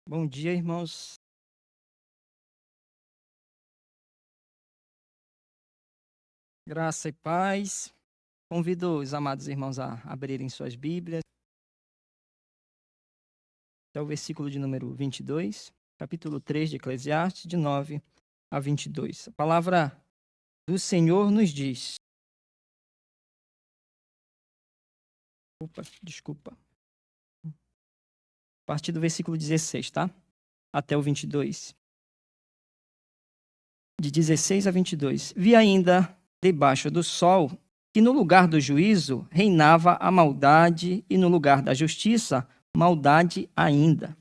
Bom dia, irmãos. Graça e paz. Convido os amados irmãos a abrirem suas Bíblias. É o versículo de número 22, capítulo 3 de Eclesiastes, de 9 a 22. A palavra do Senhor nos diz. Desculpa. A partir do versículo 16, tá? Até o 22. De 16 a 22. Vi ainda, debaixo do sol, que no lugar do juízo reinava a maldade e no lugar da justiça, maldade ainda.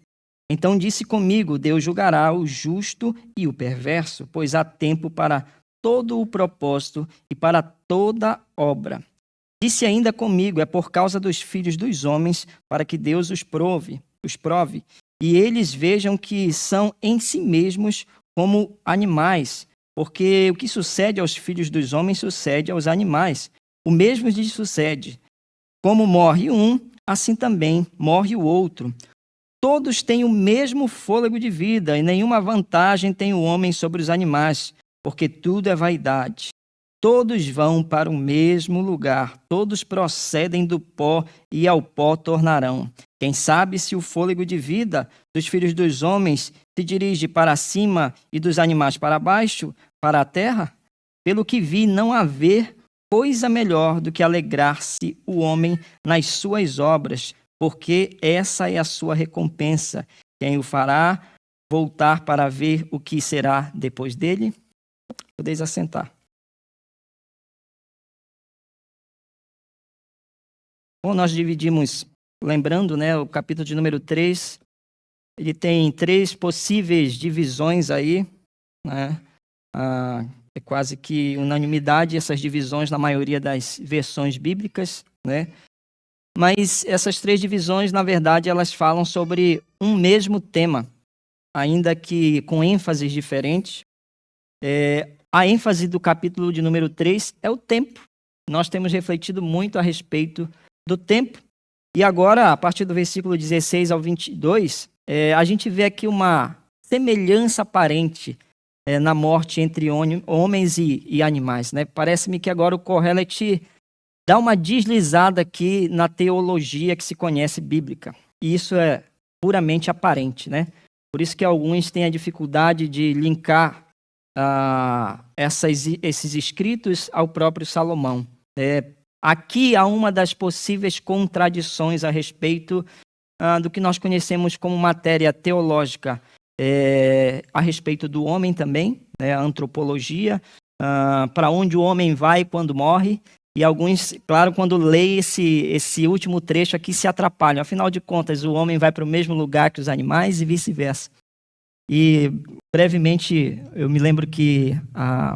Então disse comigo, Deus julgará o justo e o perverso, pois há tempo para todo o propósito e para toda obra. Disse ainda comigo, é por causa dos filhos dos homens, para que Deus os prove, e eles vejam que são em si mesmos como animais, porque o que sucede aos filhos dos homens sucede aos animais. O mesmo lhes sucede. Como morre um, assim também morre o outro. Todos têm o mesmo fôlego de vida, e nenhuma vantagem tem o homem sobre os animais, porque tudo é vaidade. Todos vão para o mesmo lugar, todos procedem do pó e ao pó tornarão. Quem sabe se o fôlego de vida dos filhos dos homens se dirige para cima e dos animais para baixo, para a terra? Pelo que vi, não haver coisa melhor do que alegrar-se o homem nas suas obras, porque essa é a sua recompensa. Quem o fará voltar para ver o que será depois dele? Podeis assentar. Bom, nós dividimos, lembrando, o capítulo de número 3, ele tem 3 possíveis divisões aí, né? É quase que unanimidade essas divisões na maioria das versões bíblicas, né? Mas essas 3 divisões, na verdade, elas falam sobre um mesmo tema, ainda que com ênfases diferentes. A ênfase do capítulo de número 3 é o tempo. Nós temos refletido muito a respeito do tempo. E agora, a partir do versículo 16 ao 22, a gente vê aqui uma semelhança aparente na morte entre homens e animais, né? Parece-me que agora o Kohelet dá uma deslizada aqui na teologia que se conhece bíblica. E isso é puramente aparente, né? Por isso que alguns têm a dificuldade de linkar esses escritos ao próprio Salomão. Aqui há uma das possíveis contradições a respeito do que nós conhecemos como matéria teológica, a respeito do homem também, a antropologia, para onde o homem vai quando morre, e alguns, claro, quando leem esse último trecho aqui, se atrapalham. Afinal de contas, o homem vai para o mesmo lugar que os animais e vice-versa. E, brevemente, eu me lembro que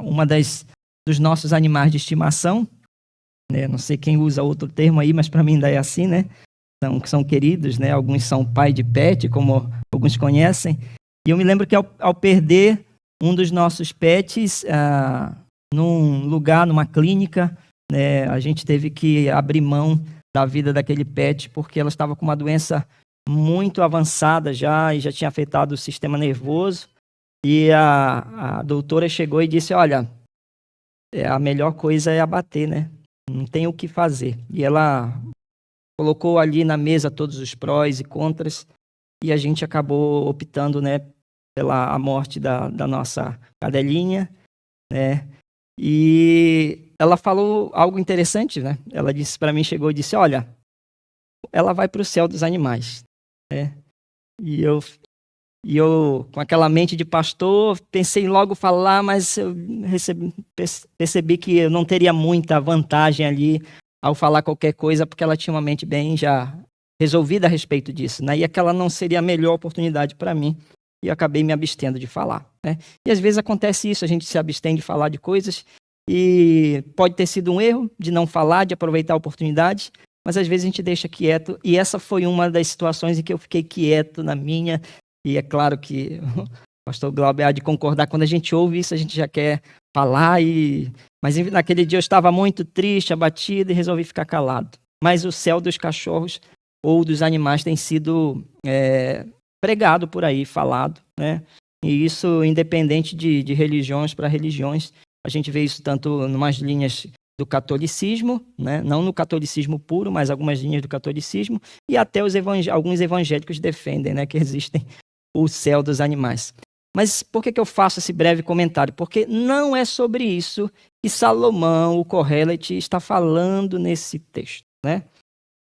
uma dos nossos animais de estimação, não sei quem usa outro termo aí, mas para mim ainda é assim, né? São queridos, né? Alguns são pai de pet, como alguns conhecem. E eu me lembro que ao perder um dos nossos pets num lugar, numa clínica, né, a gente teve que abrir mão da vida daquele pet porque ela estava com uma doença muito avançada já e já tinha afetado o sistema nervoso. E a doutora chegou e disse, olha, a melhor coisa é abater, né? Não tem o que fazer. E ela colocou ali na mesa todos os prós e contras, e a gente acabou optando, né, pela morte da nossa cadelinha, né? E ela falou algo interessante, né? Ela disse para mim, chegou e disse, olha, ela vai para o céu dos animais, né? E eu, com aquela mente de pastor, pensei em logo falar, mas eu percebi que eu não teria muita vantagem ali ao falar qualquer coisa, porque ela tinha uma mente bem já resolvida a respeito disso, né? E aquela não seria a melhor oportunidade para mim, e eu acabei me abstendo de falar, né? E às vezes acontece isso, a gente se abstém de falar de coisas, e pode ter sido um erro de não falar, de aproveitar a oportunidade, mas às vezes a gente deixa quieto, e essa foi uma das situações em que eu fiquei quieto na minha. E é claro que o pastor Glauber há de concordar, quando a gente ouve isso, a gente já quer falar. Mas naquele dia eu estava muito triste, abatido e resolvi ficar calado. Mas o céu dos cachorros ou dos animais tem sido pregado por aí, falado, né? E isso independente de religiões para religiões. A gente vê isso tanto em umas linhas do catolicismo, né? Não no catolicismo puro, mas algumas linhas do catolicismo, e até alguns evangélicos defendem, né, que existem o céu dos animais. Mas por que eu faço esse breve comentário? Porque não é sobre isso que Salomão, o Kohelet, está falando nesse texto, né?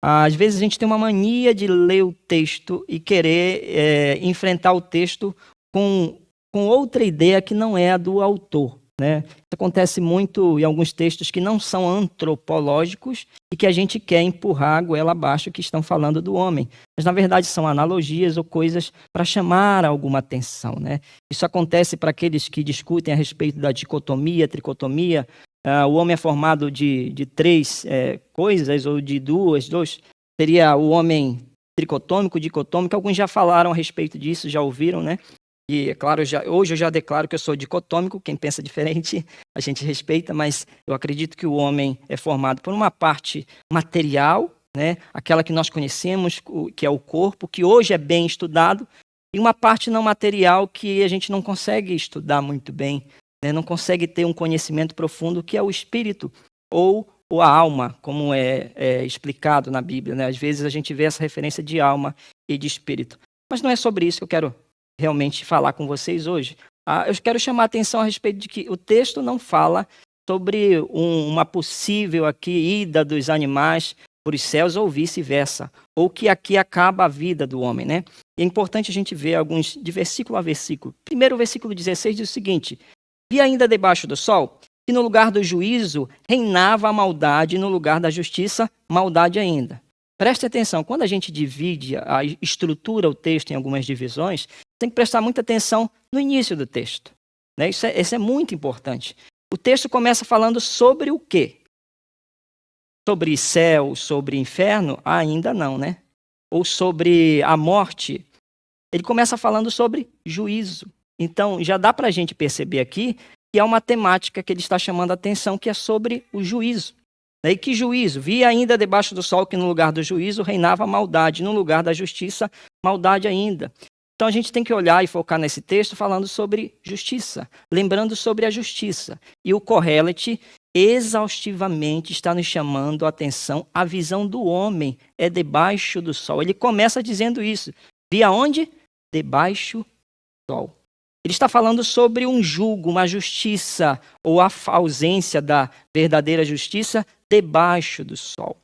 Às vezes a gente tem uma mania de ler o texto e querer enfrentar o texto com outra ideia que não é a do autor, né? Isso acontece muito em alguns textos que não são antropológicos e que a gente quer empurrar a goela abaixo que estão falando do homem. Mas, na verdade, são analogias ou coisas para chamar alguma atenção, né? Isso acontece para aqueles que discutem a respeito da dicotomia, tricotomia. O homem é formado de três coisas, ou de dois. Seria o homem tricotômico, dicotômico. Alguns já falaram a respeito disso, já ouviram, né? E, é claro, hoje eu já declaro que eu sou dicotômico. Quem pensa diferente, a gente respeita, mas eu acredito que o homem é formado por uma parte material, né? Aquela que nós conhecemos, que é o corpo, que hoje é bem estudado, e uma parte não material que a gente não consegue estudar muito bem, né? Não consegue ter um conhecimento profundo, que é o espírito, ou a alma, como é explicado na Bíblia, né? Às vezes a gente vê essa referência de alma e de espírito. Mas não é sobre isso que eu quero realmente falar com vocês hoje. Eu quero chamar a atenção a respeito de que o texto não fala sobre uma possível aqui ida dos animais para os céus ou vice-versa, ou que aqui acaba a vida do homem, né? É importante a gente ver alguns de versículo a versículo. Primeiro, o versículo 16 diz o seguinte: vi ainda debaixo do sol que no lugar do juízo reinava a maldade, e no lugar da justiça, maldade ainda. Preste atenção, quando a gente divide, estrutura o texto em algumas divisões, tem que prestar muita atenção no início do texto, né? Isso é muito importante. O texto começa falando sobre o quê? Sobre céu, sobre inferno? Ainda não, né? Ou sobre a morte? Ele começa falando sobre juízo. Então, já dá para a gente perceber aqui que é uma temática que ele está chamando a atenção, que é sobre o juízo. E que juízo? Vi ainda debaixo do sol que no lugar do juízo reinava a maldade, no lugar da justiça, maldade ainda. Então a gente tem que olhar e focar nesse texto falando sobre justiça, lembrando sobre a justiça. E o Kohelet exaustivamente está nos chamando a atenção, a visão do homem é debaixo do sol. Ele começa dizendo isso. Vi aonde? Debaixo do sol. Ele está falando sobre um julgo, uma justiça, ou a ausência da verdadeira justiça debaixo do sol.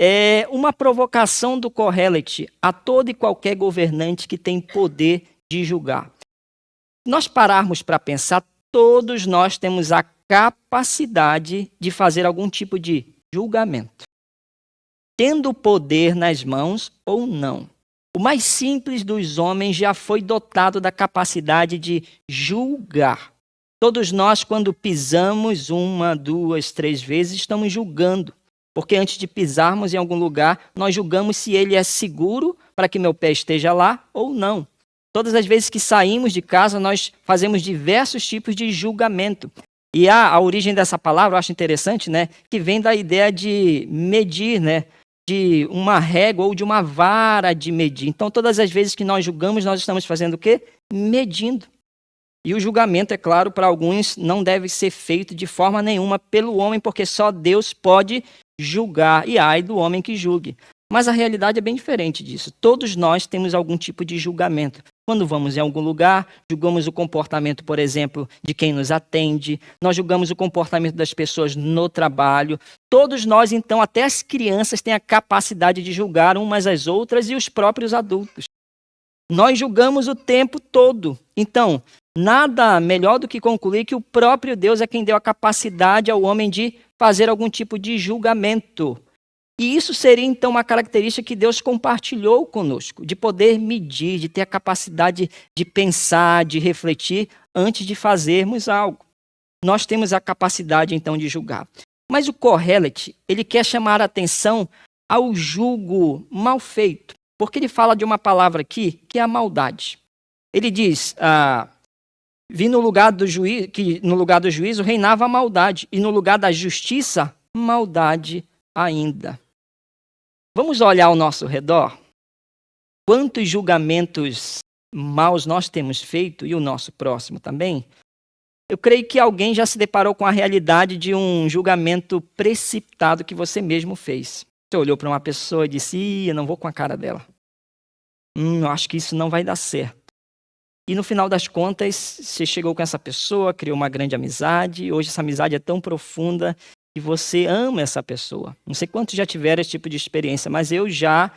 É uma provocação do Kohelet a todo e qualquer governante que tem poder de julgar. Se nós pararmos para pensar, todos nós temos a capacidade de fazer algum tipo de julgamento, tendo o poder nas mãos ou não. O mais simples dos homens já foi dotado da capacidade de julgar. Todos nós, quando pisamos 1, 2, 3 vezes, estamos julgando. Porque antes de pisarmos em algum lugar, nós julgamos se ele é seguro para que meu pé esteja lá ou não. Todas as vezes que saímos de casa, nós fazemos diversos tipos de julgamento. E a origem dessa palavra, eu acho interessante, né? Que vem da ideia de medir, né? De uma régua ou de uma vara de medir. Então, todas as vezes que nós julgamos, nós estamos fazendo o quê? Medindo. E o julgamento, é claro, para alguns não deve ser feito de forma nenhuma pelo homem, porque só Deus pode julgar, e ai do homem que julgue. Mas a realidade é bem diferente disso. Todos nós temos algum tipo de julgamento. Quando vamos em algum lugar, julgamos o comportamento, por exemplo, de quem nos atende, nós julgamos o comportamento das pessoas no trabalho. Todos nós, então, até as crianças têm a capacidade de julgar umas às outras e os próprios adultos. Nós julgamos o tempo todo. Então, nada melhor do que concluir que o próprio Deus é quem deu a capacidade ao homem de fazer algum tipo de julgamento. E isso seria, então, uma característica que Deus compartilhou conosco, de poder medir, de ter a capacidade de pensar, de refletir antes de fazermos algo. Nós temos a capacidade, então, de julgar. Mas o Kohelet, ele quer chamar a atenção ao julgo mal feito, porque ele fala de uma palavra aqui, que é a maldade. Ele diz, vi no lugar do juízo, que no lugar do juízo reinava a maldade, e no lugar da justiça, maldade ainda. Vamos olhar ao nosso redor? quantos julgamentos maus nós temos feito, e o nosso próximo também, eu creio que alguém já se deparou com a realidade de um julgamento precipitado que você mesmo fez. Você olhou para uma pessoa e disse, eu não vou com a cara dela. Eu acho que isso não vai dar certo. E no final das contas, você chegou com essa pessoa, criou uma grande amizade, e hoje essa amizade é tão profunda que você ama essa pessoa. Não sei quantos já tiveram esse tipo de experiência, mas eu já,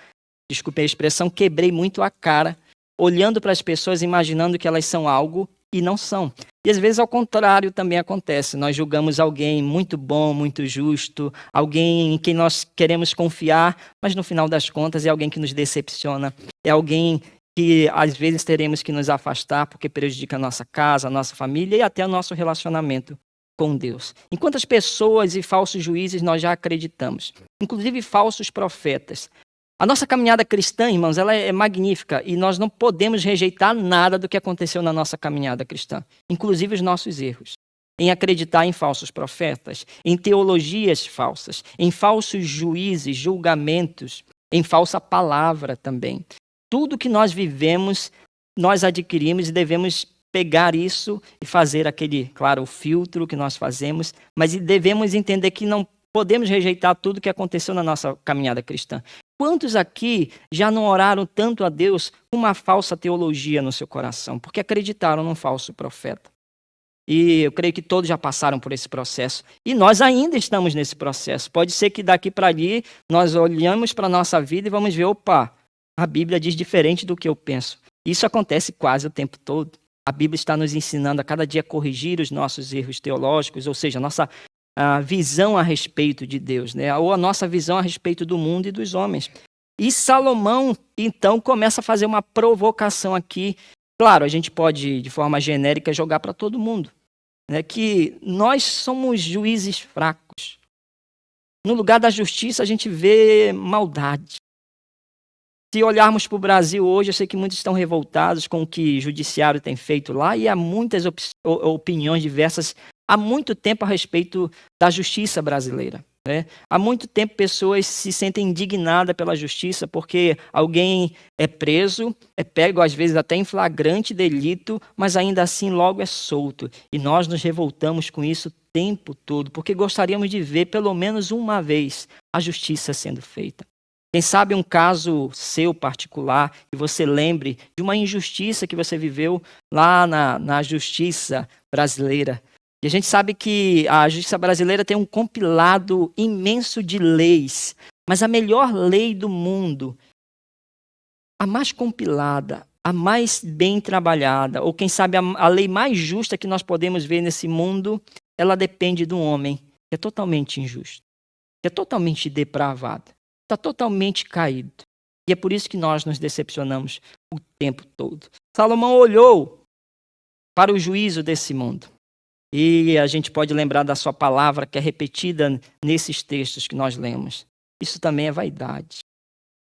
desculpe a expressão, quebrei muito a cara, olhando para as pessoas, imaginando que elas são algo e não são. E às vezes ao contrário também acontece. Nós julgamos alguém muito bom, muito justo, alguém em quem nós queremos confiar, mas no final das contas é alguém que nos decepciona, é alguém que às vezes teremos que nos afastar porque prejudica a nossa casa, a nossa família e até o nosso relacionamento com Deus. Em quantas pessoas e falsos juízes nós já acreditamos, inclusive falsos profetas. A nossa caminhada cristã, irmãos, ela é magnífica e nós não podemos rejeitar nada do que aconteceu na nossa caminhada cristã, inclusive os nossos erros, em acreditar em falsos profetas, em teologias falsas, em falsos juízes, julgamentos, em falsa palavra também. Tudo que nós vivemos, nós adquirimos e devemos pegar isso e fazer aquele, claro, o filtro que nós fazemos, mas devemos entender que não podemos rejeitar tudo que aconteceu na nossa caminhada cristã. Quantos aqui já não oraram tanto a Deus com uma falsa teologia no seu coração, porque acreditaram num falso profeta? E eu creio que todos já passaram por esse processo. E nós ainda estamos nesse processo. Pode ser que daqui para ali nós olhamos para a nossa vida e vamos ver, opa, a Bíblia diz diferente do que eu penso. Isso acontece quase o tempo todo. A Bíblia está nos ensinando a cada dia a corrigir os nossos erros teológicos, ou seja, a nossa visão a respeito de Deus, né? Ou a nossa visão a respeito do mundo e dos homens. E Salomão, então, começa a fazer uma provocação aqui. Claro, a gente pode, de forma genérica, jogar para todo mundo, né? Que nós somos juízes fracos. No lugar da justiça, a gente vê maldade. Se olharmos para o Brasil hoje, eu sei que muitos estão revoltados com o que o judiciário tem feito lá e há muitas opiniões diversas há muito tempo a respeito da justiça brasileira, né? Há muito tempo pessoas se sentem indignadas pela justiça porque alguém é preso, é pego às vezes até em flagrante delito, mas ainda assim logo é solto. E nós nos revoltamos com isso o tempo todo, porque gostaríamos de ver pelo menos uma vez a justiça sendo feita. Quem sabe um caso seu particular, que você lembre de uma injustiça que você viveu lá na justiça brasileira. E a gente sabe que a justiça brasileira tem um compilado imenso de leis, mas a melhor lei do mundo, a mais compilada, a mais bem trabalhada, ou quem sabe a lei mais justa que nós podemos ver nesse mundo, ela depende de um homem que é totalmente injusto, que é totalmente depravado, está totalmente caído. E é por isso que nós nos decepcionamos o tempo todo. Salomão olhou para o juízo desse mundo. E a gente pode lembrar da sua palavra que é repetida nesses textos que nós lemos. Isso também é vaidade.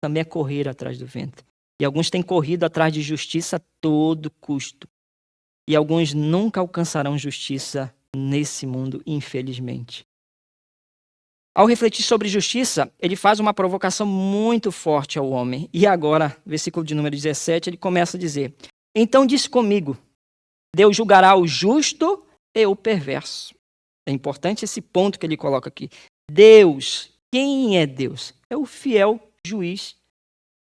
Também é correr atrás do vento. E alguns têm corrido atrás de justiça a todo custo. E alguns nunca alcançarão justiça nesse mundo, infelizmente. Ao refletir sobre justiça, ele faz uma provocação muito forte ao homem. E agora, versículo de número 17, ele começa a dizer: Então disse comigo, Deus julgará o justo e o perverso. É importante esse ponto que ele coloca aqui. Deus, quem é Deus? É o fiel juiz.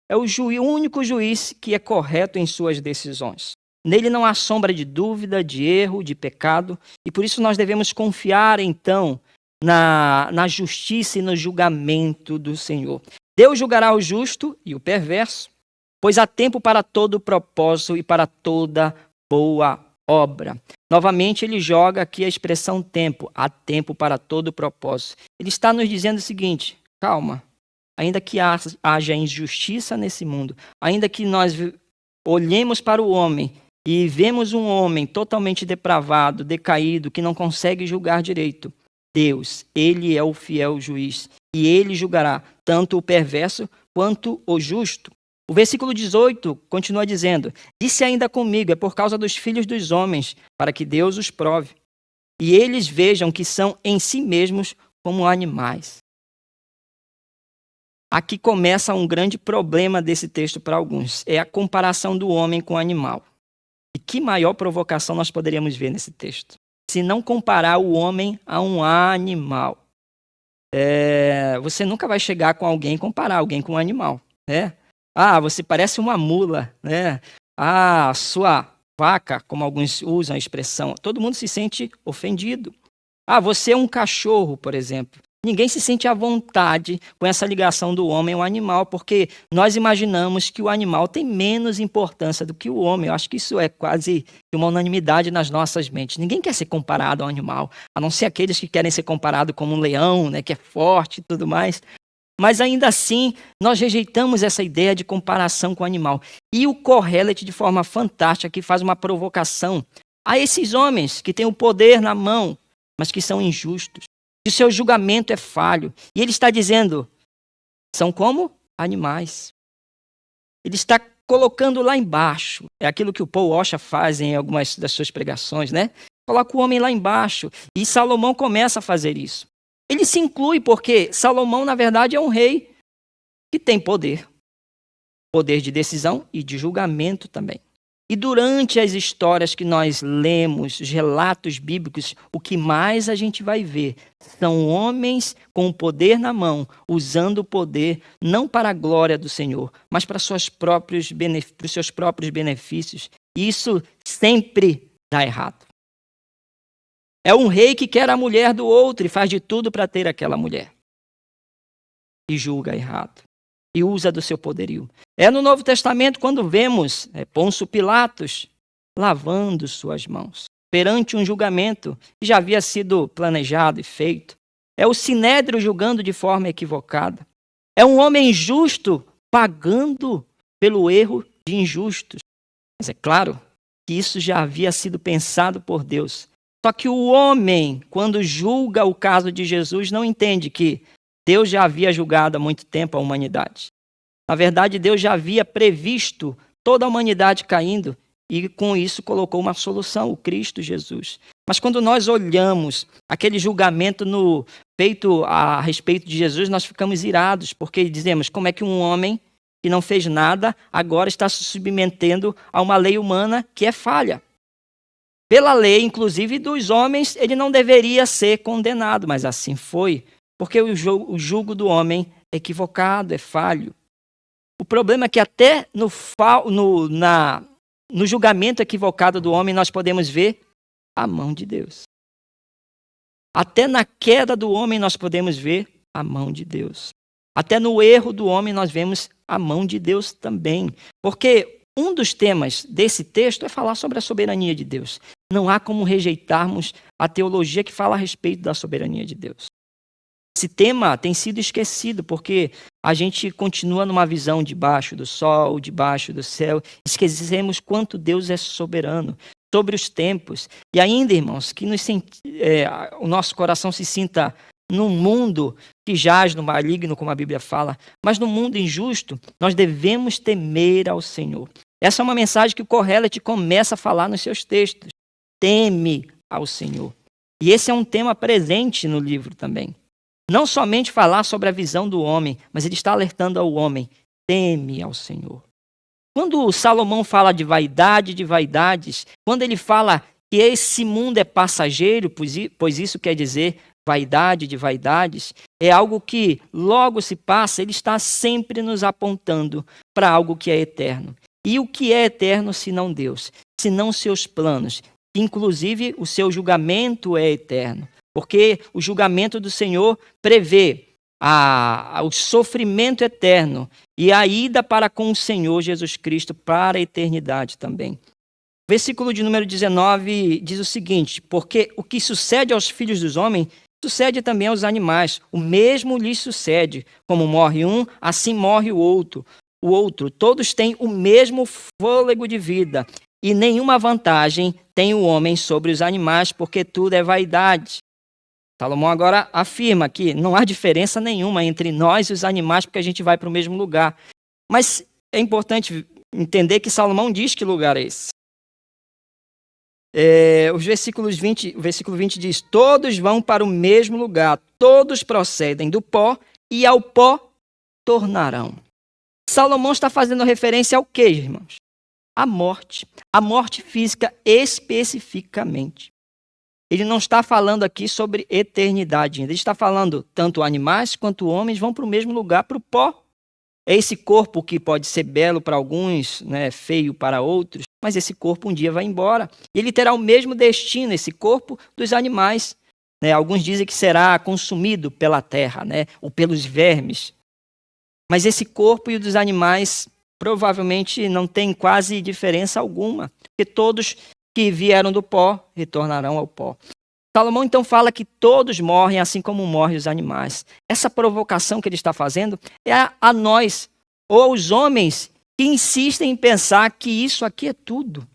É o único juiz que é correto em suas decisões. Nele não há sombra de dúvida, de erro, de pecado. E por isso nós devemos confiar, então, na justiça e no julgamento do Senhor. Deus julgará o justo e o perverso, pois há tempo para todo propósito e para toda boa obra. Novamente, ele joga aqui a expressão tempo. Há tempo para todo propósito. Ele está nos dizendo o seguinte: calma, ainda que haja injustiça nesse mundo, ainda que nós olhemos para o homem e vemos um homem totalmente depravado, decaído, que não consegue julgar direito, Deus, ele é o fiel juiz e ele julgará tanto o perverso quanto o justo. O versículo 18 continua dizendo: Disse ainda comigo, é por causa dos filhos dos homens, para que Deus os prove, e eles vejam que são em si mesmos como animais. aqui começa um grande problema desse texto para alguns. É a comparação do homem com o animal. E que maior provocação nós poderíamos ver nesse texto? Se não comparar o homem a um animal. Você nunca vai chegar com alguém e comparar alguém com um animal. Né? Você parece uma mula. Né? Sua vaca, como alguns usam a expressão. Todo mundo se sente ofendido. Você é um cachorro, por exemplo. Ninguém se sente à vontade com essa ligação do homem ao animal, porque nós imaginamos que o animal tem menos importância do que o homem. Eu acho que isso é quase uma unanimidade nas nossas mentes. Ninguém quer ser comparado ao animal, a não ser aqueles que querem ser comparados como um leão, né, que é forte e tudo mais. Mas ainda assim, nós rejeitamos essa ideia de comparação com o animal. E o Kohelet, de forma fantástica, aqui faz uma provocação a esses homens que têm o poder na mão, mas que são injustos. O seu julgamento é falho. E ele está dizendo, são como animais. Ele está colocando lá embaixo. É aquilo que o Paul Washer faz em algumas das suas pregações, né? Coloca o homem lá embaixo. E Salomão começa a fazer isso. Ele se inclui porque Salomão, na verdade, é um rei que tem poder. Poder de decisão e de julgamento também. E durante as histórias que nós lemos, os relatos bíblicos, o que mais a gente vai ver são homens com o poder na mão, usando o poder não para a glória do Senhor, mas para os seus próprios benefícios. E isso sempre dá errado. É um rei que quer a mulher do outro e faz de tudo para ter aquela mulher. E julga errado. E usa do seu poderio. É no Novo Testamento quando vemos Pôncio Pilatos lavando suas mãos perante um julgamento que já havia sido planejado e feito. É o Sinédrio julgando de forma equivocada. É um homem justo pagando pelo erro de injustos. Mas é claro que isso já havia sido pensado por Deus. Só que o homem, quando julga o caso de Jesus, não entende que Deus já havia julgado há muito tempo a humanidade. Na verdade, Deus já havia previsto toda a humanidade caindo e com isso colocou uma solução, o Cristo Jesus. Mas quando nós olhamos aquele julgamento feito a respeito de Jesus, nós ficamos irados, porque dizemos, como é que um homem que não fez nada agora está se submetendo a uma lei humana que é falha? Pela lei, inclusive, dos homens, ele não deveria ser condenado, mas assim foi, porque o julgo do homem é equivocado, é falho. O problema é que até no julgamento equivocado do homem nós podemos ver a mão de Deus. Até na queda do homem nós podemos ver a mão de Deus. Até no erro do homem nós vemos a mão de Deus também. Porque um dos temas desse texto é falar sobre a soberania de Deus. Não há como rejeitarmos a teologia que fala a respeito da soberania de Deus. Esse tema tem sido esquecido porque a gente continua numa visão debaixo do sol, debaixo do céu. Esquecemos quanto Deus é soberano sobre os tempos. E ainda, irmãos, que o nosso coração se sinta num mundo que jaz no maligno, como a Bíblia fala, mas no mundo injusto, nós devemos temer ao Senhor. Essa é uma mensagem que o Kohelet começa a falar nos seus textos. Teme ao Senhor. E esse é um tema presente no livro também. Não somente falar sobre a visão do homem, mas ele está alertando ao homem, teme ao Senhor. Quando Salomão fala de vaidade de vaidades, quando ele fala que esse mundo é passageiro, pois isso quer dizer vaidade de vaidades, é algo que logo se passa, ele está sempre nos apontando para algo que é eterno. E o que é eterno senão Deus, senão seus planos, inclusive o seu julgamento é eterno. Porque o julgamento do Senhor prevê o sofrimento eterno e a ida para com o Senhor Jesus Cristo para a eternidade também. O versículo de número 19 diz o seguinte, porque o que sucede aos filhos dos homens, sucede também aos animais. O mesmo lhes sucede. Como morre um, assim morre o outro. Todos têm o mesmo fôlego de vida e nenhuma vantagem tem o homem sobre os animais, porque tudo é vaidade. Salomão agora afirma que não há diferença nenhuma entre nós e os animais, porque a gente vai para o mesmo lugar. Mas é importante entender que Salomão diz que lugar é esse. O versículo 20 diz, todos vão para o mesmo lugar, todos procedem do pó, e ao pó retornarão. Salomão está fazendo referência ao quê, irmãos? À morte. A morte física especificamente. Ele não está falando aqui sobre eternidade. Ele está falando tanto animais quanto homens vão para o mesmo lugar, para o pó. É esse corpo que pode ser belo para alguns, né, feio para outros, mas esse corpo um dia vai embora. E ele terá o mesmo destino, esse corpo, dos animais. Né? Alguns dizem que será consumido pela terra, né, ou pelos vermes. Mas esse corpo e o dos animais provavelmente não tem quase diferença alguma, porque todos que vieram do pó retornarão ao pó. Salomão então fala que todos morrem assim como morrem os animais. Essa provocação que ele está fazendo é a nós, ou aos homens que insistem em pensar que isso aqui é tudo.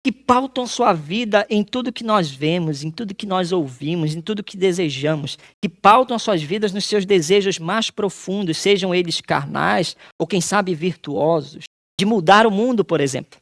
Que pautam sua vida em tudo que nós vemos, em tudo que nós ouvimos, em tudo que desejamos. Que pautam as suas vidas nos seus desejos mais profundos, sejam eles carnais ou quem sabe virtuosos. De mudar o mundo, por exemplo.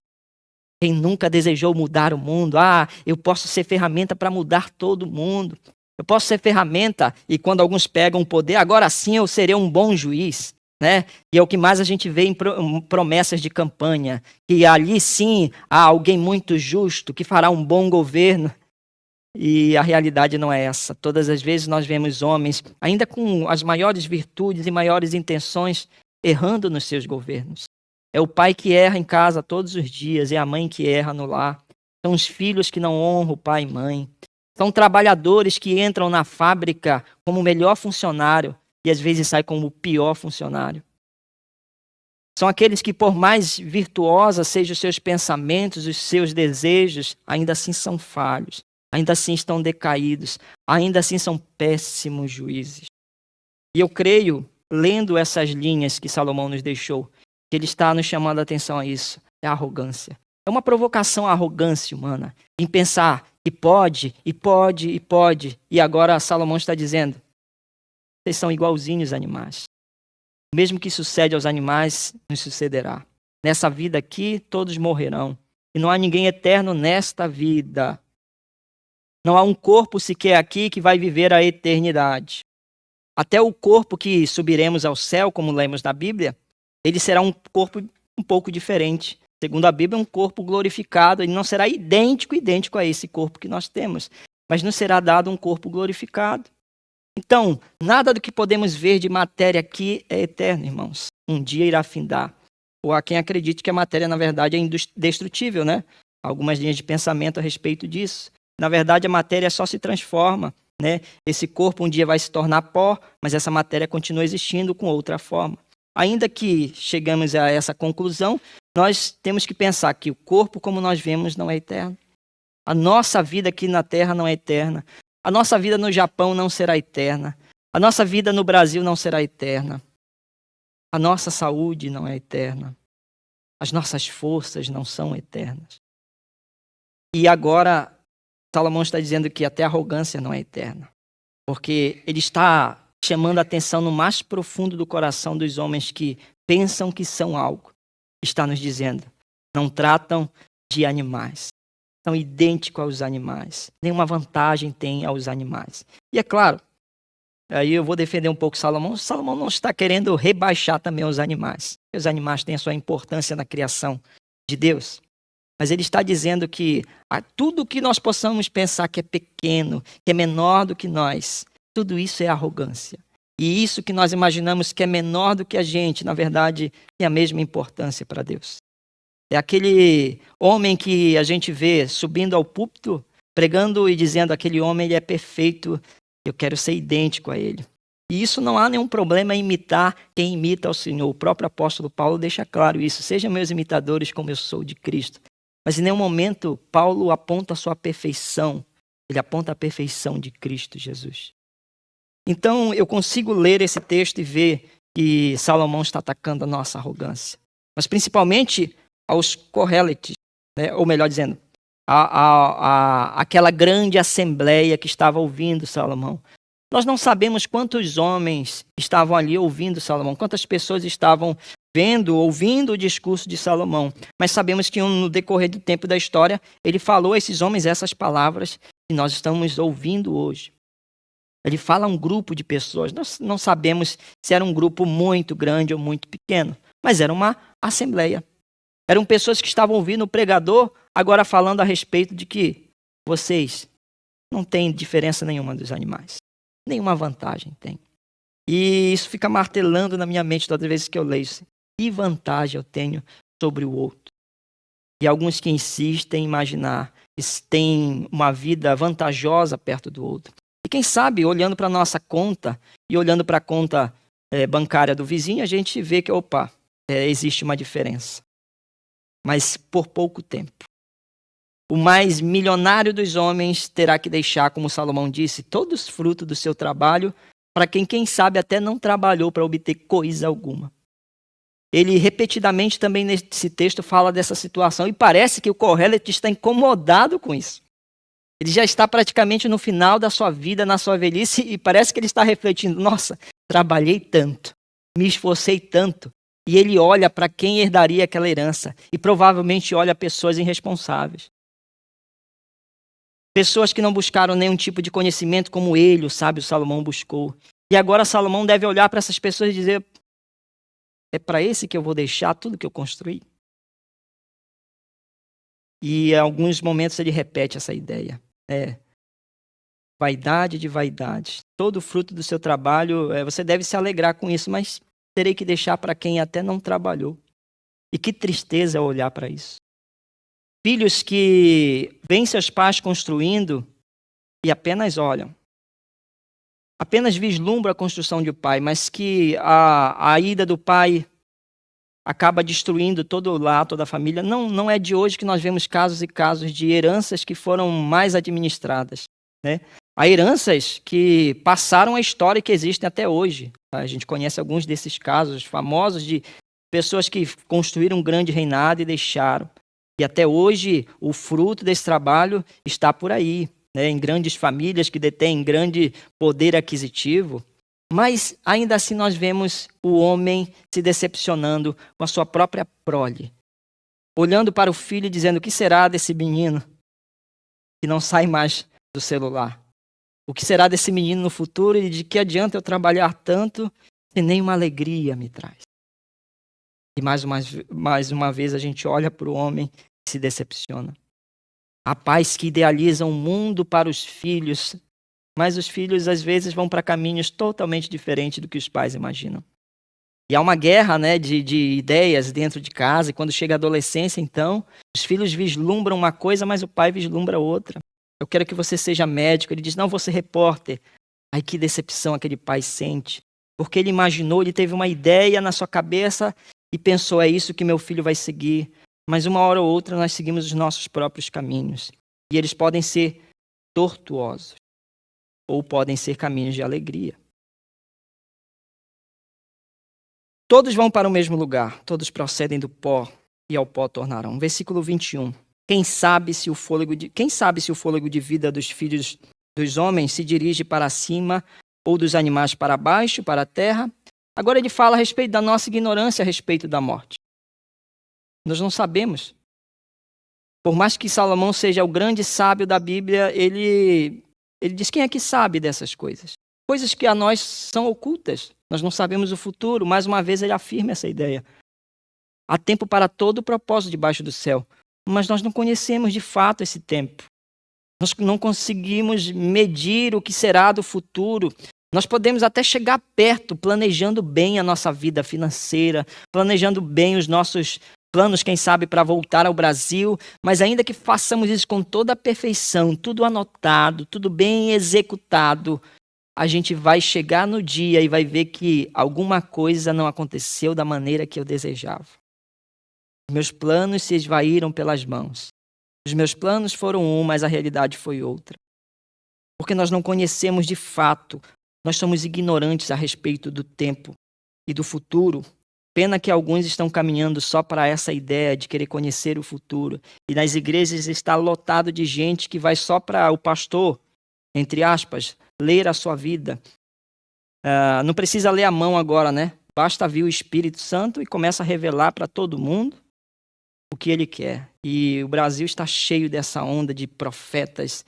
Quem nunca desejou mudar o mundo? Eu posso ser ferramenta para mudar todo mundo. Eu posso ser ferramenta e quando alguns pegam o poder, agora sim eu serei um bom juiz. Né? E é o que mais a gente vê em promessas de campanha. Que ali sim há alguém muito justo que fará um bom governo. E a realidade não é essa. Todas as vezes nós vemos homens, ainda com as maiores virtudes e maiores intenções, errando nos seus governos. É o pai que erra em casa todos os dias, é a mãe que erra no lar. São os filhos que não honram o pai e mãe. São trabalhadores que entram na fábrica como o melhor funcionário e às vezes saem como o pior funcionário. São aqueles que, por mais virtuosa sejam os seus pensamentos, os seus desejos, ainda assim são falhos, ainda assim estão decaídos, ainda assim são péssimos juízes. E eu creio, lendo essas linhas que Salomão nos deixou, que ele está nos chamando a atenção a isso. É a arrogância. É uma provocação à arrogância humana. Em pensar que pode, e pode, e pode. E agora Salomão está dizendo, vocês são igualzinhos animais. O mesmo que sucede aos animais, nos sucederá. Nessa vida aqui, todos morrerão. E não há ninguém eterno nesta vida. Não há um corpo sequer aqui que vai viver a eternidade. Até o corpo que subiremos ao céu, como lemos na Bíblia, ele será um corpo um pouco diferente. Segundo a Bíblia, um corpo glorificado. Ele não será idêntico a esse corpo que nós temos, mas nos será dado um corpo glorificado. Então, nada do que podemos ver de matéria aqui é eterno, irmãos. Um dia irá findar. Ou há quem acredite que a matéria, na verdade, é indestrutível, né? Algumas linhas de pensamento a respeito disso. Na verdade, a matéria só se transforma, né? Esse corpo um dia vai se tornar pó, mas essa matéria continua existindo com outra forma. Ainda que chegamos a essa conclusão, nós temos que pensar que o corpo, como nós vemos, não é eterno. A nossa vida aqui na Terra não é eterna. A nossa vida no Japão não será eterna. A nossa vida no Brasil não será eterna. A nossa saúde não é eterna. As nossas forças não são eternas. E agora, Salomão está dizendo que até a arrogância não é eterna. Porque ele está chamando a atenção no mais profundo do coração dos homens que pensam que são algo. Está nos dizendo, não tratam de animais. São idênticos aos animais. Nenhuma vantagem tem aos animais. E é claro, aí eu vou defender um pouco Salomão. Salomão não está querendo rebaixar também os animais. Os animais têm a sua importância na criação de Deus. Mas ele está dizendo que tudo que nós possamos pensar que é pequeno, que é menor do que nós, tudo isso é arrogância. E isso que nós imaginamos que é menor do que a gente, na verdade, tem a mesma importância para Deus. É aquele homem que a gente vê subindo ao púlpito, pregando e dizendo, aquele homem ele é perfeito, eu quero ser idêntico a ele. E isso não há nenhum problema em imitar quem imita ao Senhor. O próprio apóstolo Paulo deixa claro isso. Sejam meus imitadores como eu sou de Cristo. Mas em nenhum momento Paulo aponta a sua perfeição. Ele aponta a perfeição de Cristo Jesus. Então eu consigo ler esse texto e ver que Salomão está atacando a nossa arrogância. Mas principalmente aos Correlites, né? Ou melhor dizendo, aquela grande assembleia que estava ouvindo Salomão. Nós não sabemos quantos homens estavam ali ouvindo Salomão, quantas pessoas estavam ouvindo o discurso de Salomão. Mas sabemos que no decorrer do tempo da história, ele falou a esses homens essas palavras que nós estamos ouvindo hoje. Ele fala a um grupo de pessoas. Nós não sabemos se era um grupo muito grande ou muito pequeno, mas era uma assembleia. Eram pessoas que estavam ouvindo o pregador agora falando a respeito de que vocês não têm diferença nenhuma dos animais. Nenhuma vantagem tem. E isso fica martelando na minha mente todas as vezes que eu leio isso. Que vantagem eu tenho sobre o outro? E alguns que insistem em imaginar que têm uma vida vantajosa perto do outro. E quem sabe, olhando para a nossa conta e olhando para a conta bancária do vizinho, a gente vê que, existe uma diferença. Mas por pouco tempo. O mais milionário dos homens terá que deixar, como Salomão disse, todos os frutos do seu trabalho para quem sabe, até não trabalhou para obter coisa alguma. Ele repetidamente também nesse texto fala dessa situação e parece que o Kohelet está incomodado com isso. Ele já está praticamente no final da sua vida, na sua velhice, e parece que ele está refletindo, nossa, trabalhei tanto, me esforcei tanto, e ele olha para quem herdaria aquela herança, e provavelmente olha pessoas irresponsáveis. Pessoas que não buscaram nenhum tipo de conhecimento como ele, o sábio Salomão, buscou. E agora Salomão deve olhar para essas pessoas e dizer, é para esse que eu vou deixar tudo que eu construí? E em alguns momentos ele repete essa ideia. Vaidade de vaidades. Todo o fruto do seu trabalho, você deve se alegrar com isso, mas terei que deixar para quem até não trabalhou. E que tristeza olhar para isso. Filhos que veem seus pais construindo e apenas olham. Apenas vislumbram a construção de um pai, mas que a ida do pai acaba destruindo todo o lar, toda a família. Não é de hoje que nós vemos casos e casos de heranças que foram mais administradas. Né? Há heranças que passaram a história e que existem até hoje. A gente conhece alguns desses casos famosos de pessoas que construíram um grande reinado e deixaram. E até hoje o fruto desse trabalho está por aí, né? Em grandes famílias que detêm grande poder aquisitivo. Mas ainda assim nós vemos o homem se decepcionando com a sua própria prole. Olhando para o filho e dizendo, o que será desse menino que não sai mais do celular? O que será desse menino no futuro e de que adianta eu trabalhar tanto se nenhuma alegria me traz? E mais uma vez a gente olha para o homem e se decepciona. Há pais que idealizam o mundo para os filhos, mas os filhos às vezes vão para caminhos totalmente diferentes do que os pais imaginam. E há uma guerra, né, de ideias dentro de casa, e quando chega a adolescência, então, os filhos vislumbram uma coisa, mas o pai vislumbra outra. Eu quero que você seja médico. Ele diz, não, vou ser repórter. Ai, que decepção aquele pai sente. Porque ele imaginou, ele teve uma ideia na sua cabeça e pensou, é isso que meu filho vai seguir. Mas uma hora ou outra nós seguimos os nossos próprios caminhos. E eles podem ser tortuosos. Ou podem ser caminhos de alegria. Todos vão para o mesmo lugar. Todos procedem do pó e ao pó tornarão. Versículo 21. Quem sabe se o fôlego de vida dos filhos dos homens se dirige para cima ou dos animais para baixo, para a terra? Agora ele fala a respeito da nossa ignorância a respeito da morte. Nós não sabemos. Por mais que Salomão seja o grande sábio da Bíblia, ele diz, quem é que sabe dessas coisas? Coisas que a nós são ocultas. Nós não sabemos o futuro. Mais uma vez ele afirma essa ideia. Há tempo para todo o propósito debaixo do céu. Mas nós não conhecemos de fato esse tempo. Nós não conseguimos medir o que será do futuro. Nós podemos até chegar perto, planejando bem a nossa vida financeira, planejando bem os nossos planos, quem sabe, para voltar ao Brasil, mas ainda que façamos isso com toda a perfeição, tudo anotado, tudo bem executado, a gente vai chegar no dia e vai ver que alguma coisa não aconteceu da maneira que eu desejava. Meus planos se esvaíram pelas mãos. Os meus planos foram um, mas a realidade foi outra. Porque nós não conhecemos de fato, nós somos ignorantes a respeito do tempo e do futuro. Pena que alguns estão caminhando só para essa ideia de querer conhecer o futuro. E nas igrejas está lotado de gente que vai só para o pastor, entre aspas, ler a sua vida. Não precisa ler a mão agora, né? Basta vir o Espírito Santo e começa a revelar para todo mundo o que ele quer. E o Brasil está cheio dessa onda de profetas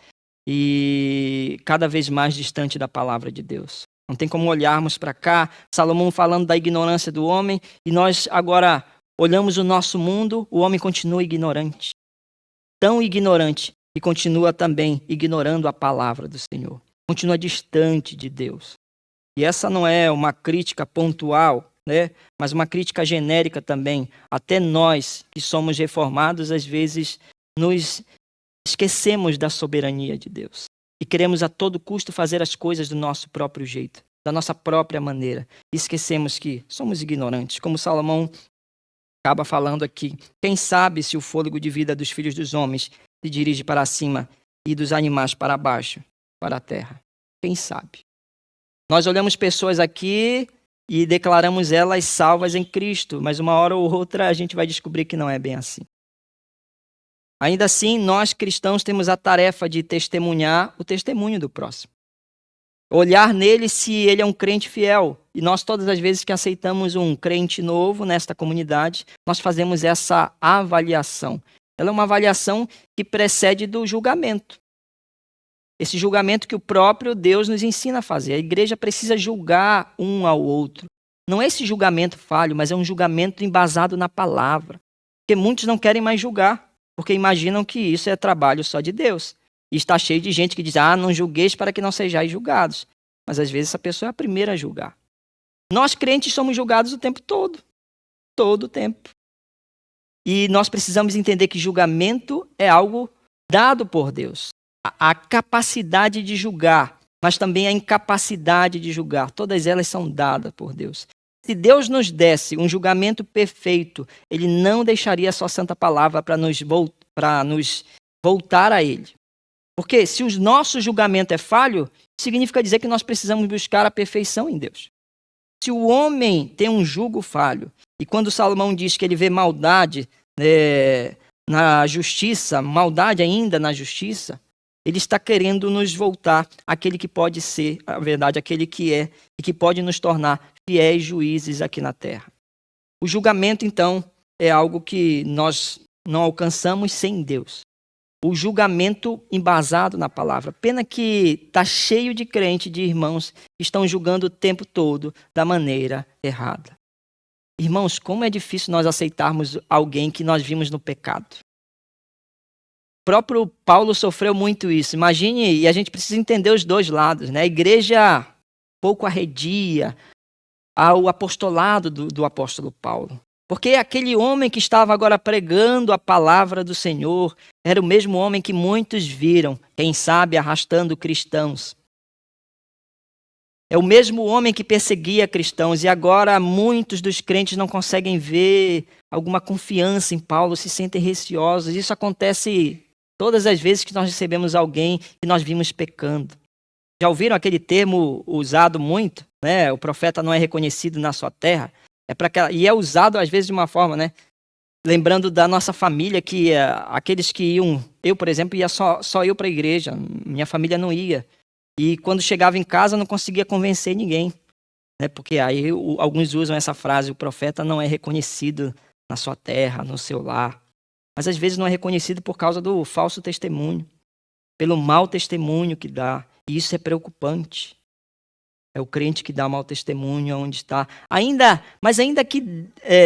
e cada vez mais distante da palavra de Deus. Não tem como olharmos para cá, Salomão falando da ignorância do homem, e nós agora olhamos o nosso mundo, o homem continua ignorante. Tão ignorante que continua também ignorando a palavra do Senhor. Continua distante de Deus. E essa não é uma crítica pontual, né? Mas uma crítica genérica também. Até nós que somos reformados, às vezes nos esquecemos da soberania de Deus. E queremos a todo custo fazer as coisas do nosso próprio jeito, da nossa própria maneira. E esquecemos que somos ignorantes. Como Salomão acaba falando aqui. Quem sabe se o fôlego de vida dos filhos dos homens se dirige para cima e dos animais para baixo, para a terra? Quem sabe? Nós olhamos pessoas aqui e declaramos elas salvas em Cristo, mas uma hora ou outra a gente vai descobrir que não é bem assim. Ainda assim, nós cristãos temos a tarefa de testemunhar o testemunho do próximo. Olhar nele se ele é um crente fiel. E nós, todas as vezes que aceitamos um crente novo nesta comunidade, nós fazemos essa avaliação. Ela é uma avaliação que precede do julgamento. Esse julgamento que o próprio Deus nos ensina a fazer. A igreja precisa julgar um ao outro. Não é esse julgamento falho, mas é um julgamento embasado na palavra. Porque muitos não querem mais julgar, porque imaginam que isso é trabalho só de Deus. E está cheio de gente que diz, não julgueis para que não sejais julgados. Mas às vezes essa pessoa é a primeira a julgar. Nós crentes somos julgados o tempo todo. Todo o tempo. E nós precisamos entender que julgamento é algo dado por Deus. A capacidade de julgar, mas também a incapacidade de julgar. Todas elas são dadas por Deus. Se Deus nos desse um julgamento perfeito, Ele não deixaria a sua santa palavra para nos voltar a Ele. Porque se o nosso julgamento é falho, significa dizer que nós precisamos buscar a perfeição em Deus. Se o homem tem um jugo falho, e quando Salomão diz que ele vê maldade na justiça, maldade ainda na justiça, ele está querendo nos voltar àquele que pode ser, a verdade, aquele que é, e que pode nos tornar fiéis juízes aqui na terra. O julgamento, então, é algo que nós não alcançamos sem Deus. O julgamento embasado na palavra. Pena que está cheio de crente, de irmãos, que estão julgando o tempo todo da maneira errada. Irmãos, como é difícil nós aceitarmos alguém que nós vimos no pecado. O próprio Paulo sofreu muito isso. Imagine, e a gente precisa entender os dois lados, né? A igreja pouco arredia ao apostolado do apóstolo Paulo. Porque aquele homem que estava agora pregando a palavra do Senhor era o mesmo homem que muitos viram, quem sabe arrastando cristãos. É o mesmo homem que perseguia cristãos e agora muitos dos crentes não conseguem ver alguma confiança em Paulo, se sentem receosos. Isso acontece todas as vezes que nós recebemos alguém que nós vimos pecando. Já ouviram aquele termo usado muito, né? O profeta não é reconhecido na sua terra. E é usado às vezes de uma forma, né? Lembrando da nossa família, que aqueles que iam, eu por exemplo, ia só eu para a igreja, minha família não ia. E quando chegava em casa não conseguia convencer ninguém, né? Porque aí alguns usam essa frase, o profeta não é reconhecido na sua terra, no seu lar. Mas às vezes não é reconhecido por causa do falso testemunho, pelo mau testemunho que dá. E isso é preocupante. É o crente que dá mau testemunho onde está. Mas ainda que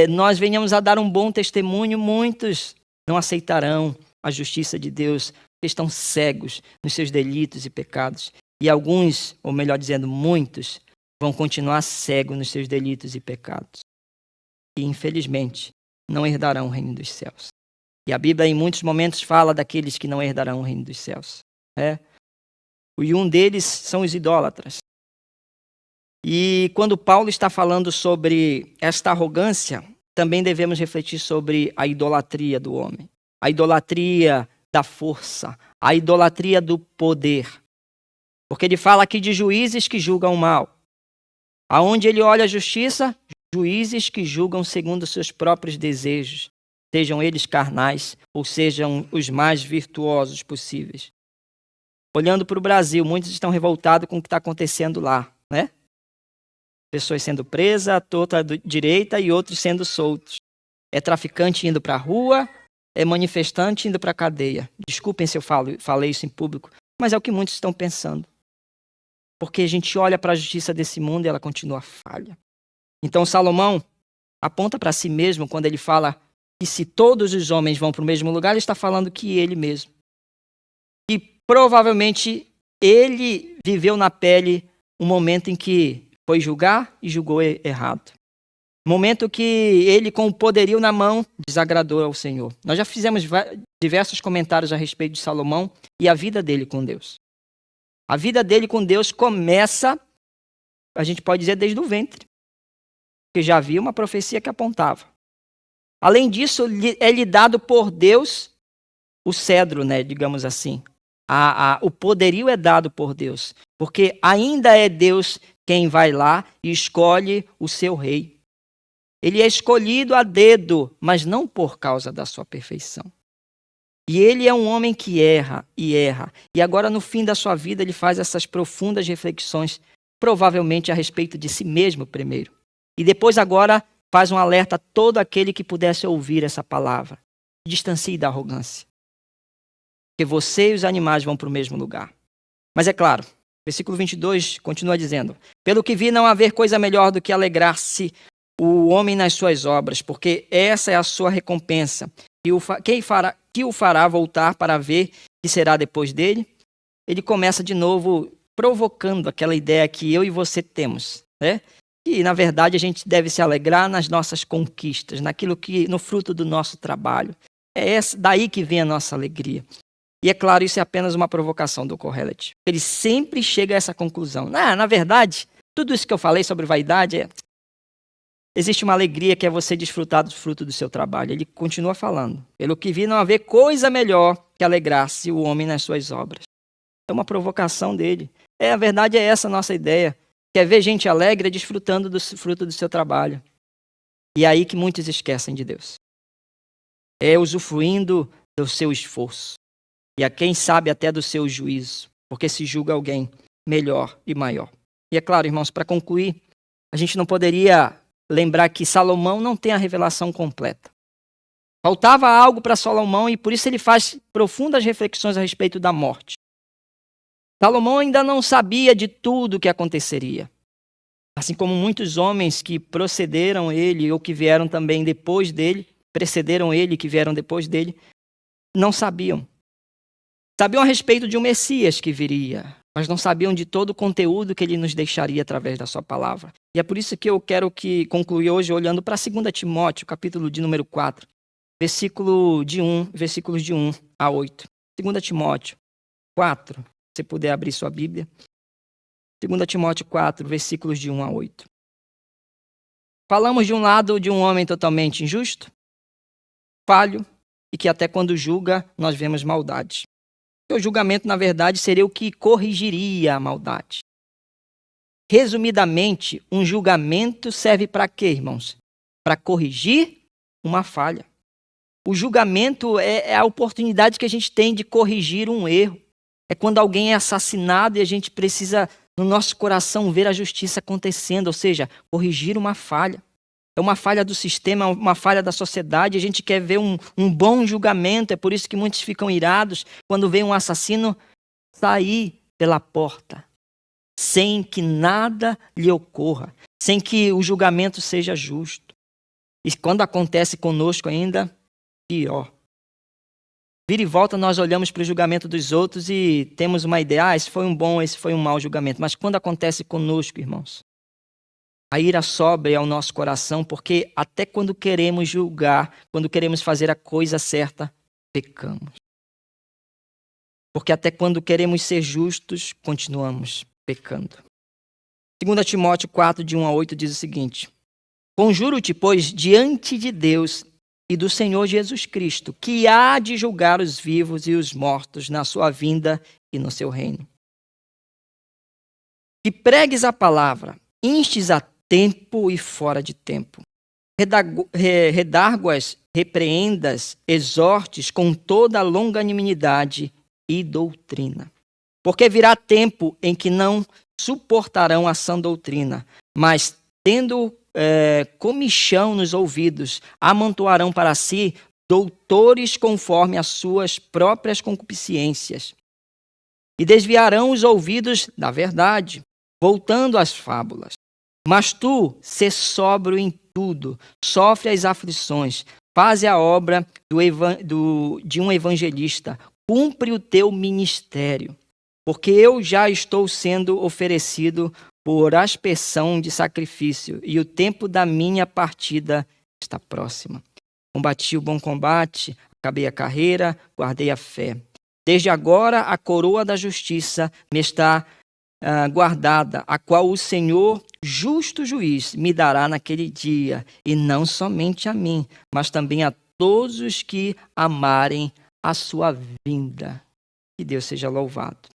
nós venhamos a dar um bom testemunho, muitos não aceitarão a justiça de Deus, porque estão cegos nos seus delitos e pecados. E alguns, ou melhor dizendo, muitos, vão continuar cegos nos seus delitos e pecados. E, infelizmente, não herdarão o reino dos céus. E a Bíblia, em muitos momentos, fala daqueles que não herdarão o reino dos céus. E um deles são os idólatras. E quando Paulo está falando sobre esta arrogância, também devemos refletir sobre a idolatria do homem. A idolatria da força, a idolatria do poder. Porque ele fala aqui de juízes que julgam o mal. Aonde ele olha a justiça, juízes que julgam segundo seus próprios desejos, sejam eles carnais ou sejam os mais virtuosos possíveis. Olhando para o Brasil, muitos estão revoltados com o que está acontecendo lá, né? Pessoas sendo presas, à torta direita e outros sendo soltos. É traficante indo para a rua, é manifestante indo para a cadeia. Desculpem se eu falei isso em público, Mas é o que muitos estão pensando. Porque a gente olha para a justiça desse mundo e ela continua falha. Então Salomão aponta para si mesmo quando ele fala que se todos os homens vão para o mesmo lugar, ele está falando que ele mesmo. E provavelmente ele viveu na pele um momento em que foi julgar e julgou errado. Momento que ele, com o poderio na mão, desagradou ao Senhor. Nós já fizemos diversos comentários a respeito de Salomão e a vida dele com Deus. A vida dele com Deus começa, a gente pode dizer, desde o ventre. Porque já havia uma profecia que apontava. Além disso, é lhe dado por Deus o cedro, né, digamos assim. O poderio é dado por Deus. Porque ainda é Deus quem vai lá e escolhe o seu rei. Ele é escolhido a dedo, mas não por causa da sua perfeição. E ele é um homem que erra e erra. E agora, no fim da sua vida, ele faz essas profundas reflexões, provavelmente a respeito de si mesmo primeiro. E depois, agora, faz um alerta a todo aquele que pudesse ouvir essa palavra. Distancie da arrogância. Porque você e os animais vão para o mesmo lugar. Mas é claro, versículo 22 continua dizendo: pelo que vi, não haver coisa melhor do que alegrar-se o homem nas suas obras, porque essa é a sua recompensa. E que o fará voltar para ver que será depois dele? Ele começa de novo provocando aquela ideia que eu e você temos, né? E, na verdade, a gente deve se alegrar nas nossas conquistas, no fruto do nosso trabalho. É daí que vem a nossa alegria. E é claro, isso é apenas uma provocação do Kohelet. Ele sempre chega a essa conclusão. Na verdade, tudo isso que eu falei sobre vaidade existe uma alegria que é você desfrutar do fruto do seu trabalho. Ele continua falando. Pelo que vi, não haver coisa melhor que alegrar-se o homem nas suas obras. É uma provocação dele. A verdade é essa a nossa ideia. Quer ver gente alegre desfrutando do fruto do seu trabalho. E é aí que muitos esquecem de Deus. É usufruindo do seu esforço. E a quem sabe até do seu juízo. Porque se julga alguém melhor e maior. E é claro, irmãos, para concluir, a gente não poderia lembrar que Salomão não tem a revelação completa. Faltava algo para Salomão e por isso ele faz profundas reflexões a respeito da morte. Salomão ainda não sabia de tudo o que aconteceria. Assim como muitos homens que precederam ele ou que vieram também depois dele, que vieram depois dele, não sabiam. Sabiam a respeito de um Messias que viria, mas não sabiam de todo o conteúdo que ele nos deixaria através da sua palavra. E é por isso que eu quero concluir hoje olhando para 2 Timóteo, capítulo de número 4, versículos de 1 a 8. 2 Timóteo 4, se você puder abrir sua Bíblia. 2 Timóteo 4, versículos de 1 a 8. Falamos de um lado de um homem totalmente injusto, falho, e que até quando julga, nós vemos maldade. O julgamento, na verdade, seria o que corrigiria a maldade. Resumidamente, um julgamento serve para quê, irmãos? Para corrigir uma falha. O julgamento é a oportunidade que a gente tem de corrigir um erro. É quando alguém é assassinado e a gente precisa, no nosso coração, ver a justiça acontecendo, ou seja, corrigir uma falha. É uma falha do sistema, uma falha da sociedade. A gente quer ver um bom julgamento. É por isso que muitos ficam irados quando vê um assassino sair pela porta, sem que nada lhe ocorra, sem que o julgamento seja justo. E quando acontece conosco ainda, pior. Vira e volta, nós olhamos para o julgamento dos outros e temos uma ideia, esse foi um bom, esse foi um mau julgamento. Mas quando acontece conosco, irmãos, a ira sobe ao nosso coração, porque até quando queremos julgar, quando queremos fazer a coisa certa, pecamos. Porque até quando queremos ser justos, continuamos pecando. 2 Timóteo 4, de 1 a 8, diz o seguinte: conjuro-te, pois, diante de Deus e do Senhor Jesus Cristo, que há de julgar os vivos e os mortos na sua vinda e no seu reino. Que pregues a palavra, instes a tempo e fora de tempo. Redarguas, repreendas, exortes com toda a longanimidade e doutrina. Porque virá tempo em que não suportarão a sã doutrina, mas, tendo comichão nos ouvidos, amontoarão para si doutores conforme as suas próprias concupiscências. e desviarão os ouvidos da verdade, voltando às fábulas. Mas tu, sê sóbrio em tudo, sofre as aflições, faze a obra de um evangelista, cumpre o teu ministério, porque eu já estou sendo oferecido por aspersão de sacrifício, e o tempo da minha partida está próxima. Combati o bom combate, acabei a carreira, guardei a fé. Desde agora a coroa da justiça me está guardada, a qual o Senhor, justo juiz, me dará naquele dia, e não somente a mim, mas também a todos os que amarem a sua vinda. Que Deus seja louvado.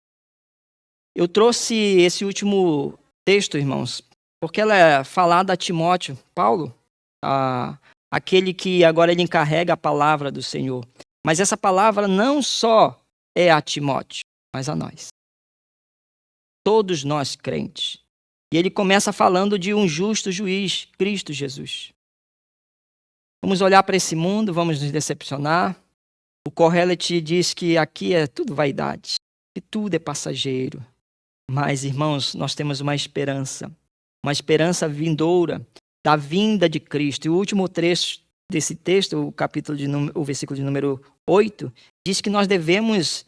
Eu trouxe esse último texto, irmãos, porque ela é falada a Timóteo, Paulo, aquele que agora ele encarrega a palavra do Senhor. Mas essa palavra não só é a Timóteo, mas a nós. Todos nós crentes. E ele começa falando de um justo juiz, Cristo Jesus. Vamos olhar para esse mundo, vamos nos decepcionar. O Kohelet diz que aqui é tudo vaidade, que tudo é passageiro. Mas, irmãos, nós temos uma esperança vindoura da vinda de Cristo. E o último trecho desse texto, o versículo de número 8, diz que nós devemos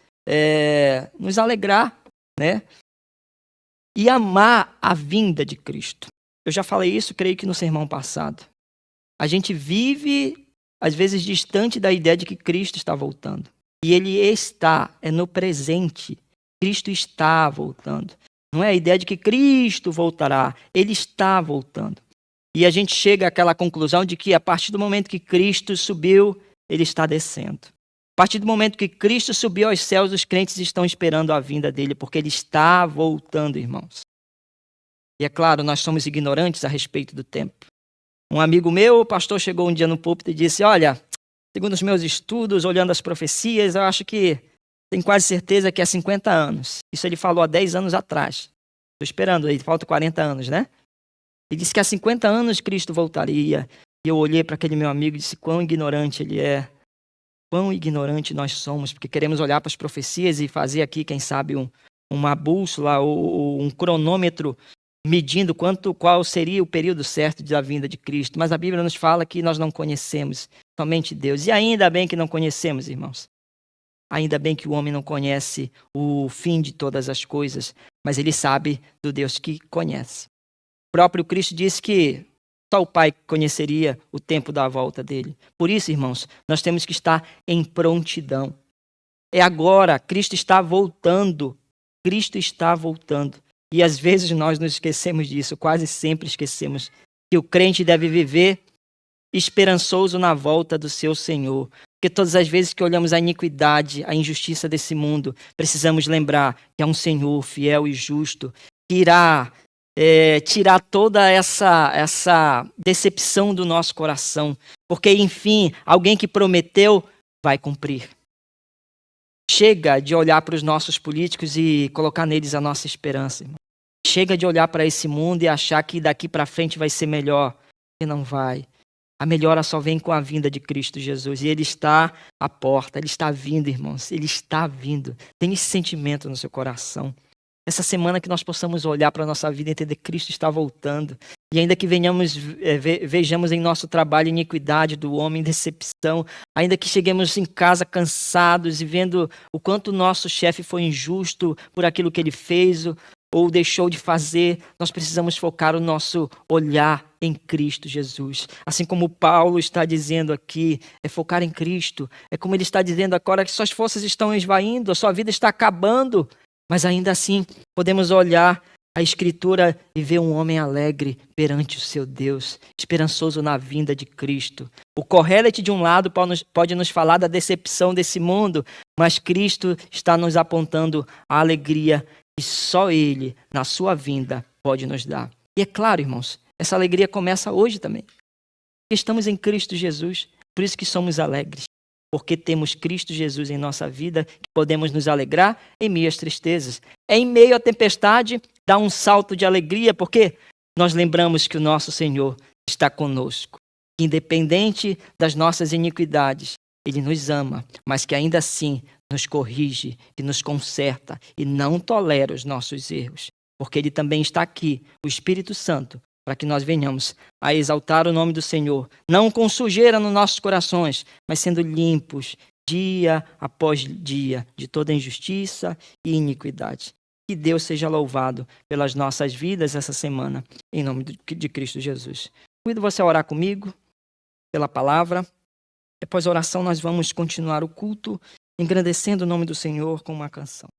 nos alegrar, né? E amar a vinda de Cristo. Eu já falei isso, creio que no sermão passado. A gente vive, às vezes, distante da ideia de que Cristo está voltando. E Ele está, é no presente. Cristo está voltando. Não é a ideia de que Cristo voltará. Ele está voltando. E a gente chega àquela conclusão de que a partir do momento que Cristo subiu, Ele está descendo. A partir do momento que Cristo subiu aos céus, os crentes estão esperando a vinda dele, porque ele está voltando, irmãos. E é claro, nós somos ignorantes a respeito do tempo. Um amigo meu, o pastor, chegou um dia no púlpito e disse: olha, segundo os meus estudos, olhando as profecias, eu acho que tenho quase certeza que é 50 anos. Isso ele falou há 10 anos atrás. Estou esperando, aí falta 40 anos, né? Ele disse que há 50 anos Cristo voltaria. E eu olhei para aquele meu amigo e disse: quão ignorante ele é. Quão ignorante nós somos, porque queremos olhar para as profecias e fazer aqui, quem sabe, uma bússola ou um cronômetro medindo qual seria o período certo da vinda de Cristo. Mas a Bíblia nos fala que nós não conhecemos somente Deus. E ainda bem que não conhecemos, irmãos. Ainda bem que o homem não conhece o fim de todas as coisas, mas ele sabe do Deus que conhece. O próprio Cristo disse que só o Pai conheceria o tempo da volta dele. Por isso, irmãos, nós temos que estar em prontidão. É agora, Cristo está voltando. Cristo está voltando. E às vezes nós nos esquecemos disso, quase sempre esquecemos que o crente deve viver esperançoso na volta do seu Senhor. Porque todas as vezes que olhamos a iniquidade, a injustiça desse mundo, precisamos lembrar que há um Senhor fiel e justo que irá tirar toda essa decepção do nosso coração. Porque, enfim, alguém que prometeu vai cumprir. Chega de olhar para os nossos políticos e colocar neles a nossa esperança, irmão. Chega de olhar para esse mundo e achar que daqui para frente vai ser melhor. E não vai. A melhora só vem com a vinda de Cristo Jesus. E Ele está à porta. Ele está vindo, irmãos. Ele está vindo. Tem esse sentimento no seu coração. Essa semana que nós possamos olhar para a nossa vida e entender que Cristo está voltando. E ainda que vejamos em nosso trabalho iniquidade do homem, decepção, ainda que cheguemos em casa cansados e vendo o quanto o nosso chefe foi injusto por aquilo que ele fez ou deixou de fazer, nós precisamos focar o nosso olhar em Cristo Jesus. Assim como Paulo está dizendo aqui, é focar em Cristo. É como ele está dizendo agora que suas forças estão esvaindo, a sua vida está acabando. Mas ainda assim, podemos olhar a Escritura e ver um homem alegre perante o seu Deus, esperançoso na vinda de Cristo. O Kohelet, de um lado, pode nos falar da decepção desse mundo, mas Cristo está nos apontando a alegria que só Ele, na sua vinda, pode nos dar. E é claro, irmãos, essa alegria começa hoje também. Estamos em Cristo Jesus, por isso que somos alegres. Porque temos Cristo Jesus em nossa vida, que podemos nos alegrar em meio às tristezas. Em meio à tempestade, dá um salto de alegria, porque nós lembramos que o nosso Senhor está conosco. Independente das nossas iniquidades, Ele nos ama, mas que ainda assim nos corrige, que nos conserta e não tolera os nossos erros. Porque Ele também está aqui, o Espírito Santo, para que nós venhamos a exaltar o nome do Senhor, não com sujeira nos nossos corações, mas sendo limpos dia após dia de toda injustiça e iniquidade. Que Deus seja louvado pelas nossas vidas essa semana, em nome de Cristo Jesus. Convido você a orar comigo pela palavra. Depois da oração nós vamos continuar o culto, engrandecendo o nome do Senhor com uma canção.